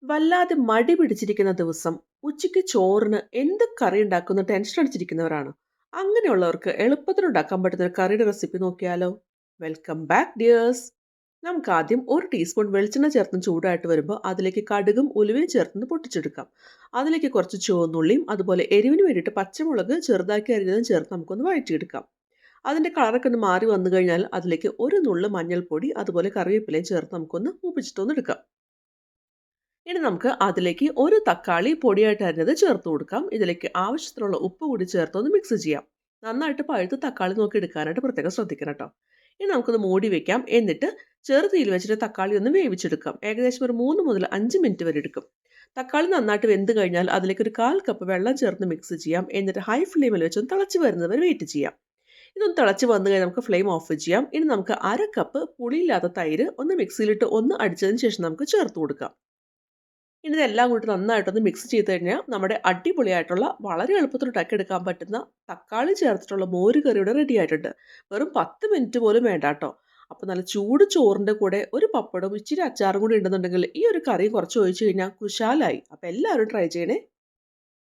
വല്ലാതെ മടി പിടിച്ചിരിക്കുന്ന ദിവസം ഉച്ചയ്ക്ക് ചോറിന് എന്ത് കറി ഉണ്ടാക്കുന്ന ടെൻഷൻ അടിച്ചിരിക്കുന്നവരാണ്. അങ്ങനെയുള്ളവർക്ക് എളുപ്പത്തിൽ ഉണ്ടാക്കാൻ പറ്റുന്ന ഒരു കറിയുടെ റെസിപ്പി നോക്കിയാലോ? Welcome back dears. നമുക്ക് ആദ്യം ഒരു ടീസ്പൂൺ വെളിച്ചെണ്ണ ചേർത്ത് ചൂടായിട്ട് വരുമ്പോൾ അതിലേക്ക് കടുകും ഉലുവയും ചേർത്ത് പൊട്ടിച്ചെടുക്കാം. അതിലേക്ക് കുറച്ച് ചുവന്നുള്ളിയും അതുപോലെ എരിവിന് വേണ്ടിയിട്ട് പച്ചമുളക് ചെറുതാക്കി അരിഞ്ഞതും ചേർത്ത് നമുക്കൊന്ന് വഴറ്റിയെടുക്കാം. അതിൻ്റെ കളറൊക്കെ ഒന്ന് മാറി വന്നു കഴിഞ്ഞാൽ അതിലേക്ക് ഒരു നുള്ളു മഞ്ഞൾപ്പൊടി അതുപോലെ കറിവേപ്പിലയും ചേർത്ത് നമുക്കൊന്ന് മൂപ്പിച്ചിട്ടൊന്ന് എടുക്കാം. ഇനി നമുക്ക് അതിലേക്ക് ഒരു തക്കാളി പൊടിയായിട്ട് അരിഞ്ഞത് ചേർത്ത് കൊടുക്കാം. ഇതിലേക്ക് ആവശ്യത്തിനുള്ള ഉപ്പ് കൂടി ചേർത്തൊന്ന് മിക്സ് ചെയ്യാം. നന്നായിട്ട് പഴുത്ത് തക്കാളി നോക്കി എടുക്കാനായിട്ട് പ്രത്യേകം ശ്രദ്ധിക്കണം കേട്ടോ. ഇനി നമുക്കൊന്ന് മൂടി വെക്കാം. എന്നിട്ട് ചെറുതീയിൽ വെച്ചിട്ട് തക്കാളി ഒന്ന് വേവിച്ചെടുക്കാം. ഏകദേശം ഒരു 3 മുതൽ 5 മിനിറ്റ് വരെ എടുക്കും. തക്കാളി നന്നായിട്ട് വെന്ത് കഴിഞ്ഞാൽ അതിലേക്ക് ഒരു 1/4 കപ്പ് വെള്ളം ചേർത്ത് മിക്സ് ചെയ്യാം. എന്നിട്ട് ഹൈ ഫ്ലെയിമിൽ വെച്ച് ഒന്ന് തിളച്ച് വരുന്നവരെ വെയിറ്റ് ചെയ്യാം. ഇതൊന്ന് തിളച്ച് വന്നു കഴിഞ്ഞാൽ നമുക്ക് ഫ്ലെയിം ഓഫ് ചെയ്യാം. ഇനി നമുക്ക് 1/2 കപ്പ് പുളിയില്ലാത്ത തൈര് ഒന്ന് മിക്സിയിലിട്ട് ഒന്ന് അടിച്ചതിന് ശേഷം നമുക്ക് ചേർത്ത് കൊടുക്കാം. ഇനി ഇതെല്ലാം കൂടി നന്നായിട്ടൊന്ന് മിക്സ് ചെയ്ത് കഴിഞ്ഞാൽ നമ്മുടെ അടിപൊളിയായിട്ടുള്ള വളരെ എളുപ്പത്തിൽ ഉണ്ടാക്കിയെടുക്കാൻ പറ്റുന്ന തക്കാളി ചേർത്തിട്ടുള്ള മോര് കറി ഇവിടെ റെഡി ആയിട്ടുണ്ട്. വെറും 10 മിനിറ്റ് പോലും വേണ്ട കേട്ടോ. അപ്പോൾ നല്ല ചൂട് ചോറിൻ്റെ കൂടെ ഒരു പപ്പടവും ഇച്ചിരി അച്ചാറും കൂടി ഉണ്ടെന്നുണ്ടെങ്കിൽ ഈ ഒരു കറി കുറച്ച് ഒഴിച്ച് കഴിഞ്ഞാൽ കുശാലായി. അപ്പോൾ എല്ലാവരും ട്രൈ ചെയ്യണേ.